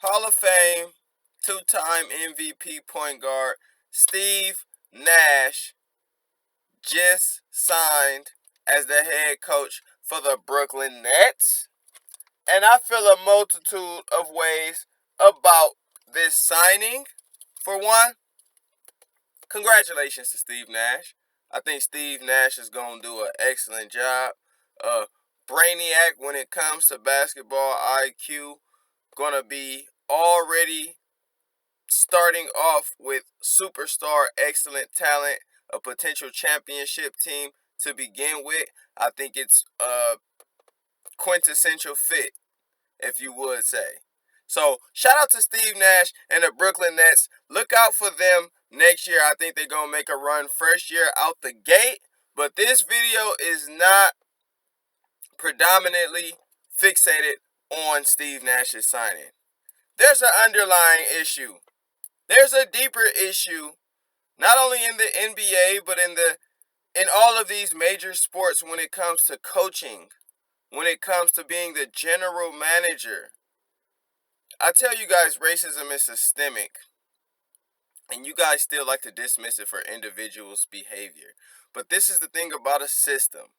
Hall of Fame, two-time MVP point guard Steve Nash just signed as the head coach for the Brooklyn Nets. And I feel a multitude of ways about this signing. For one, congratulations to Steve Nash. I think Steve Nash is going to do an excellent job. Brainiac when it comes to basketball IQ, going to be already starting off with superstar excellent talent, a potential championship team to begin with. I think it's a quintessential fit, if you would say. So, shout out to Steve Nash and the Brooklyn Nets. Look out for them next year. I think they're going to make a run first year out the gate. But this video is not predominantly fixated on Steve Nash's signing. There's an underlying issue. There's a deeper issue, not only in the NBA, but in all of these major sports when it comes to coaching, when it comes to being the general manager. I tell you guys, racism is systemic, and you guys still like to dismiss it for individuals' behavior. But this is the thing about a system.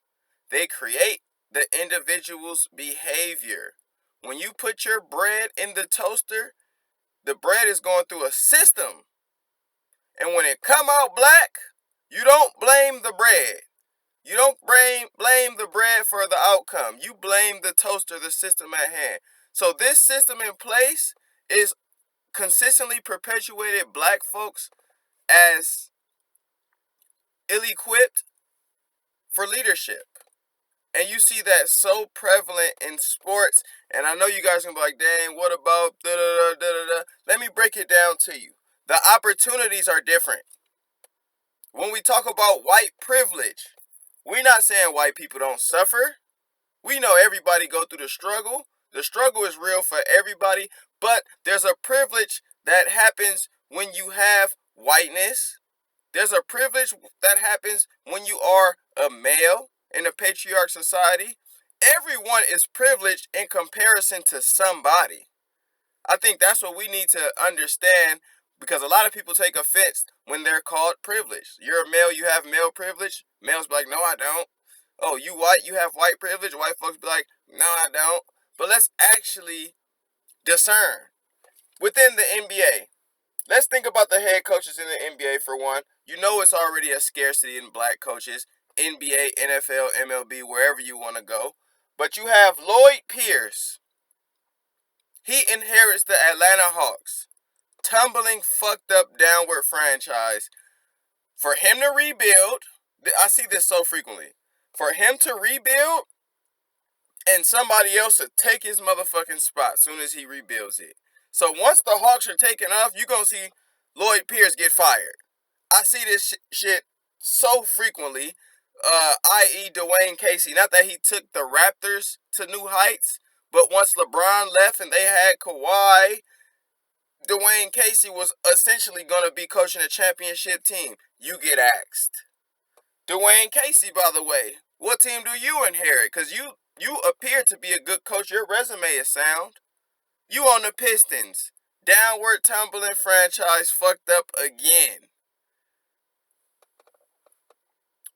They create the individual's behavior. When you put your bread in the toaster, the bread is going through a system. And when it come out black, you don't blame the bread. You don't blame the bread for the outcome. You blame the toaster, the system at hand. So this system in place is consistently perpetuated black folks as ill-equipped for leadership. And you see that so prevalent in sports. And I know you guys can be like, dang, what about da-da-da-da-da-da? Let me break it down to you. The opportunities are different. When we talk about white privilege, we're not saying white people don't suffer. We know everybody go through the struggle. The struggle is real for everybody, but there's a privilege that happens when you have whiteness. There's a privilege that happens when you are a male in a patriarch society. Everyone is privileged in comparison to somebody. I think that's what we need to understand, because a lot of people take offense when they're called privileged. You're a male, you have male privilege. Males be like, no, I don't. Oh, you white, you have white privilege. White folks be like, no, I don't. But let's actually discern. Within the NBA, let's think about the head coaches in the NBA for one. You know it's already a scarcity in black coaches. NBA, NFL, MLB, wherever you want to go. But you have Lloyd Pierce. He inherits the Atlanta Hawks. Tumbling, fucked up, downward franchise. For him to rebuild, I see this so frequently. For him to rebuild and somebody else to take his motherfucking spot as soon as he rebuilds it. So once the Hawks are taken off, you're going to see Lloyd Pierce get fired. I see this shit so frequently, i.e. Dwayne Casey. Not that he took the Raptors to new heights, but once LeBron left and they had Kawhi, Dwayne Casey was essentially going to be coaching a championship team. You get asked. Dwayne Casey, by the way, what team do you inherit? Because you appear to be a good coach. Your resume is sound. You on the Pistons. Downward tumbling franchise, fucked up again.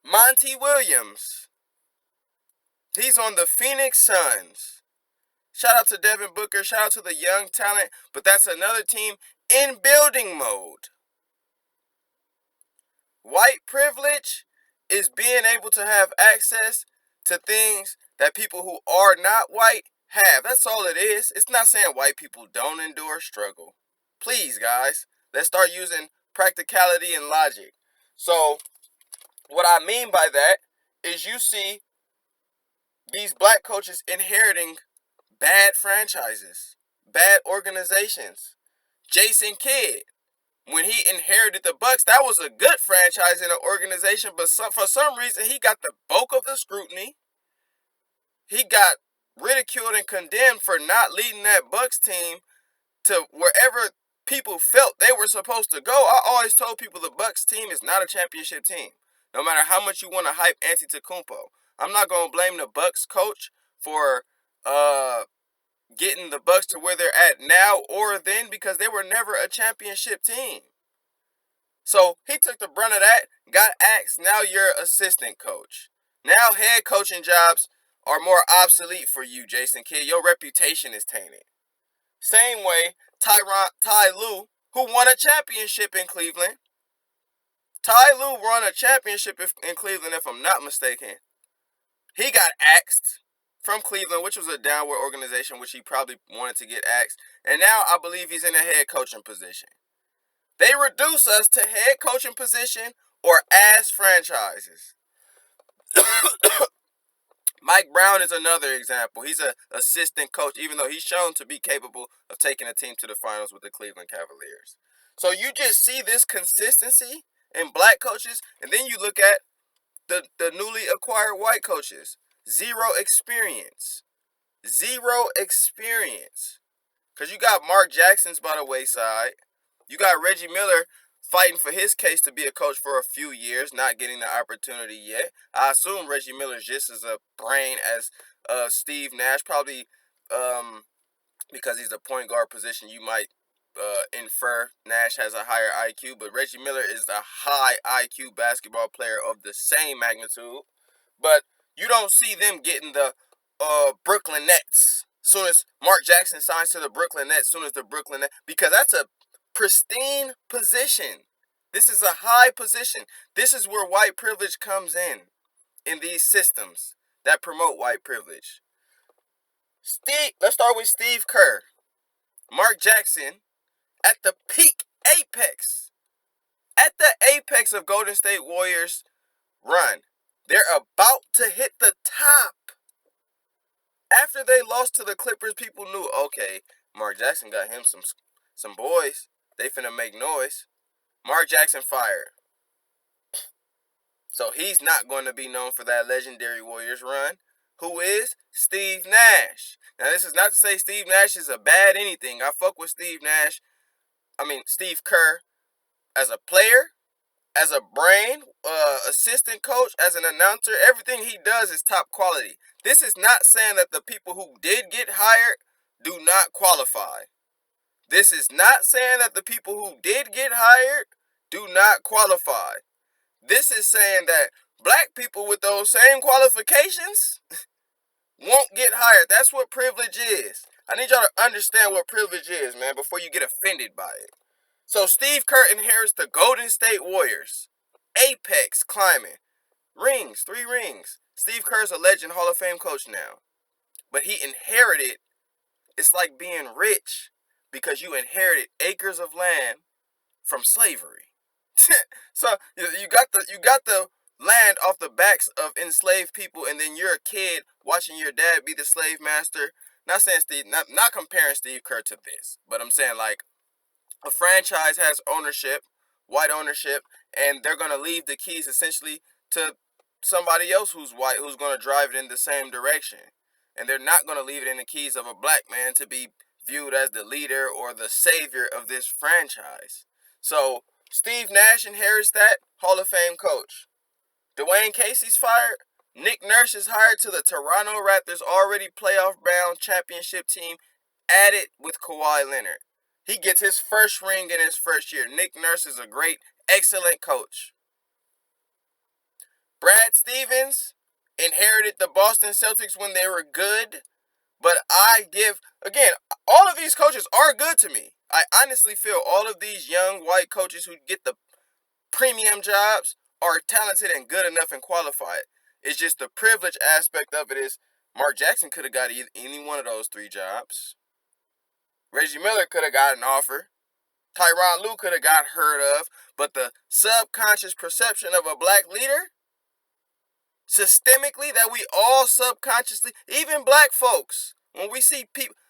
Monty Williams. He's on the Phoenix Suns. Shout out to Devin Booker. Shout out to the young talent. But that's another team in building mode. White privilege is being able to have access to things that people who are not white have. That's all it is. It's not saying white people don't endure struggle. Please, guys, let's start using practicality and logic. So, what I mean by that is you see these black coaches inheriting bad franchises, bad organizations. Jason Kidd, when he inherited the Bucks, that was a good franchise in an organization, but for some reason he got the bulk of the scrutiny. He got ridiculed and condemned for not leading that Bucks team to wherever people felt they were supposed to go. I always told people the Bucks team is not a championship team. No matter how much you want to hype Antetokounmpo, I'm not going to blame the Bucks coach for getting the Bucks to where they're at now or then, because they were never a championship team. So he took the brunt of that, got axed. Now you're assistant coach. Now head coaching jobs are more obsolete for you, Jason Kidd. Your reputation is tainted. Same way, Ty Lue, who won a championship in Cleveland. Ty Lue won a championship in Cleveland, if I'm not mistaken. He got axed from Cleveland, which was a downward organization, which he probably wanted to get axed. And now I believe he's in a head coaching position. They reduce us to head coaching position or ass franchises. Mike Brown is another example. He's an assistant coach, even though he's shown to be capable of taking a team to the finals with the Cleveland Cavaliers. So you just see this consistency in black coaches, and then you look at the newly acquired white coaches. Zero experience. Zero experience. Because you got Mark Jackson's by the wayside. You got Reggie Miller fighting for his case to be a coach for a few years, not getting the opportunity yet. I assume Reggie Miller's just as a brain as Steve Nash. Probably because he's the point guard position, you might infer Nash has a higher IQ. But Reggie Miller is a high IQ basketball player of the same magnitude. But you don't see them getting the Brooklyn Nets. Soon as Mark Jackson signs to the Brooklyn Nets, soon as the Brooklyn Nets, because that's a pristine position. This is a high position. This is where white privilege comes in these systems that promote white privilege. Let's start with Steve Kerr. Mark Jackson at the peak apex. At the apex of Golden State Warriors run. They're about to hit the top. After they lost to the Clippers, people knew, okay, Mark Jackson got him some boys. They finna make noise. Mark Jackson fired. So he's not going to be known for that legendary Warriors run. Who is? Steve Nash. Now, this is not to say Steve Nash is a bad anything. I fuck with Steve Kerr as a player, as a brain, assistant coach, as an announcer. Everything he does is top quality. This is not saying that the people who did get hired do not qualify. This is not saying that the people who did get hired do not qualify. This is saying that black people with those same qualifications won't get hired. That's what privilege is. I need y'all to understand what privilege is, man, before you get offended by it. So Steve Kerr inherits the Golden State Warriors. Apex climbing. Rings, 3 rings. Steve Kerr's a legend, Hall of Fame coach now. But he inherited, it's like being rich because you inherited acres of land from slavery. So you got the land off the backs of enslaved people, and then you're a kid watching your dad be the slave master. Not comparing Steve Kerr to this, but I'm saying like a franchise has ownership, white ownership, and they're gonna leave the keys essentially to somebody else who's white, who's gonna drive it in the same direction, and they're not gonna leave it in the keys of a black man to be viewed as the leader or the savior of this franchise. So Steve Nash inherits that, Hall of Fame coach. Dwayne Casey's fired. Nick Nurse is hired to the Toronto Raptors, already playoff-bound championship team, added with Kawhi Leonard. He gets his first ring in his first year. Nick Nurse is a great, excellent coach. Brad Stevens inherited the Boston Celtics when they were good, but again, all of these coaches are good to me. I honestly feel all of these young white coaches who get the premium jobs are talented and good enough and qualified. It's just the privilege aspect of it is Mark Jackson could have got any one of those 3 jobs. Reggie Miller could have got an offer. Tyronn Lue could have got heard of. But the subconscious perception of a black leader, systemically, that we all subconsciously, even black folks, when we see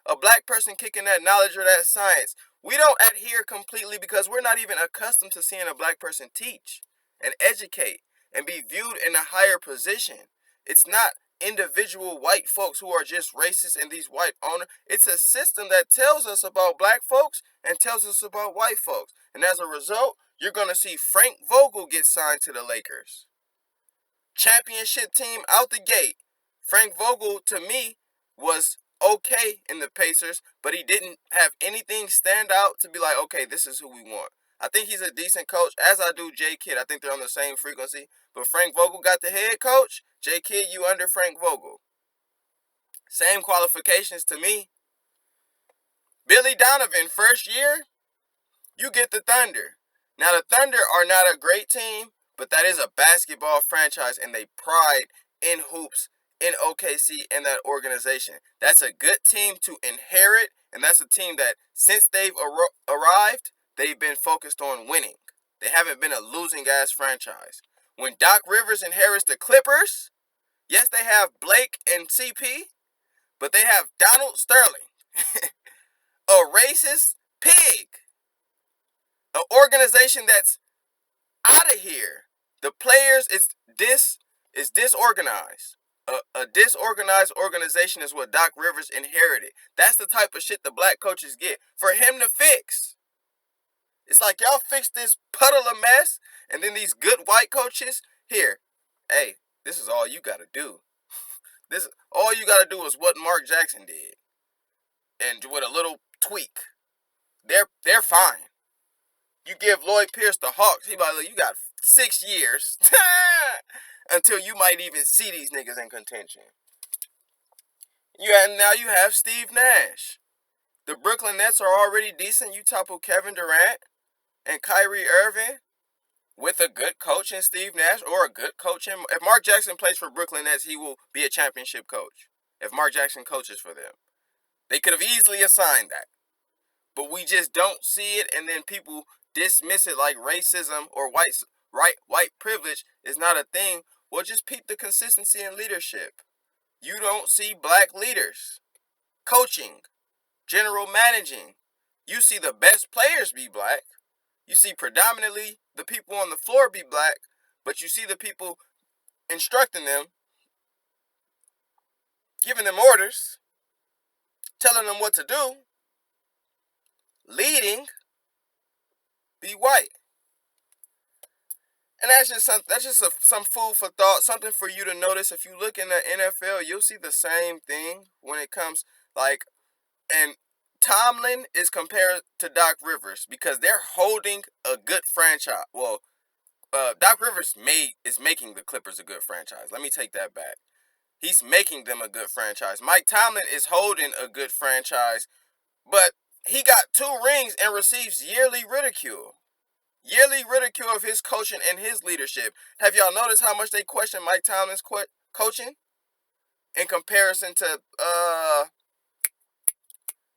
a black person kicking that knowledge or that science, we don't adhere completely because we're not even accustomed to seeing a black person teach and educate and be viewed in a higher position. It's not individual white folks who are just racist and these white owners. It's a system that tells us about black folks and tells us about white folks. And as a result, you're going to see Frank Vogel get signed to the Lakers. Championship team out the gate. Frank Vogel, to me, was okay in the Pacers, but he didn't have anything stand out to be like, okay, this is who we want. I think he's a decent coach, as I do J. Kidd. I think they're on the same frequency. But Frank Vogel got the head coach. J. Kidd, you under Frank Vogel. Same qualifications to me. Billy Donovan, first year, you get the Thunder. Now, the Thunder are not a great team, but that is a basketball franchise, and they pride in hoops in OKC and that organization. That's a good team to inherit, and that's a team that, since they've arrived, they've been focused on winning. They haven't been a losing-ass franchise. When Doc Rivers inherits the Clippers, yes, they have Blake and CP, but they have Donald Sterling, a racist pig, an organization that's out of here. The players is disorganized. A disorganized organization is what Doc Rivers inherited. That's the type of shit the black coaches get for him to fix. It's like y'all fix this puddle of mess, and then these good white coaches here, hey, this is all you gotta do. This all you gotta do is what Mark Jackson did, and with a little tweak, they're fine. You give Lloyd Pierce the Hawks, he about like, you got 6 years until you might even see these niggas in contention. Now you have Steve Nash. The Brooklyn Nets are already decent. You topple Kevin Durant and Kyrie Irving with a good coach in Steve Nash, or a good coach in... If Mark Jackson plays for Brooklyn Nets, he will be a championship coach. If Mark Jackson coaches for them. They could have easily assigned that. But we just don't see it, and then people dismiss it like racism or white privilege is not a thing. Well, just peep the consistency in leadership. You don't see black leaders coaching, general managing. You see the best players be black. You see predominantly the people on the floor be black, but you see the people instructing them, giving them orders, telling them what to do, leading, be white. And that's just some food for thought, something for you to notice. If you look in the NFL, you'll see the same thing when it comes and Tomlin is compared to Doc Rivers because they're holding a good franchise. Well, Doc Rivers is making the Clippers a good franchise. Let me take that back. He's making them a good franchise. Mike Tomlin is holding a good franchise, but he got 2 rings and receives yearly ridicule. Yearly ridicule of his coaching and his leadership. Have y'all noticed how much they question Mike Tomlin's coaching in comparison to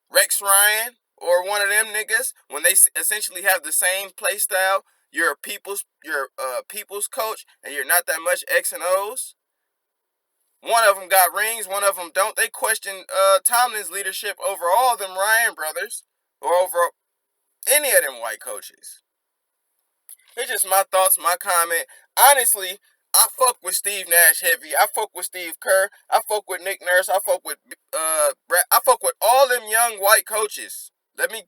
Rex Ryan or one of them niggas, when they essentially have the same play style? You're a people's coach, and you're not that much X and O's. One of them got rings, one of them don't. They question Tomlin's leadership over all them Ryan brothers, or over any of them white coaches. It's just my thoughts, my comment. Honestly, I fuck with Steve Nash heavy. I fuck with Steve Kerr. I fuck with Nick Nurse. I fuck with I fuck with all them young white coaches. Let me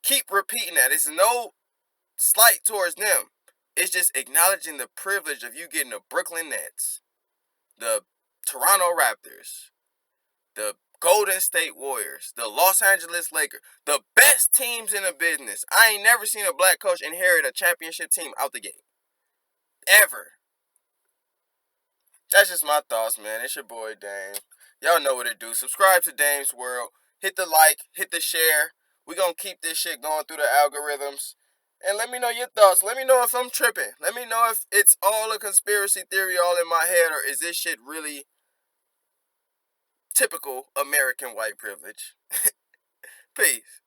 keep repeating that. It's no slight towards them. It's just acknowledging the privilege of you getting the Brooklyn Nets, the Toronto Raptors, the Golden State Warriors, the Los Angeles Lakers, the best teams in the business. I ain't never seen a black coach inherit a championship team out the gate. Ever. That's just my thoughts, man. It's your boy, Dame. Y'all know what to do. Subscribe to Dame's World. Hit the like. Hit the share. We gonna keep this shit going through the algorithms. And let me know your thoughts. Let me know if I'm tripping. Let me know if it's all a conspiracy theory all in my head, or is this shit really typical American white privilege. Peace.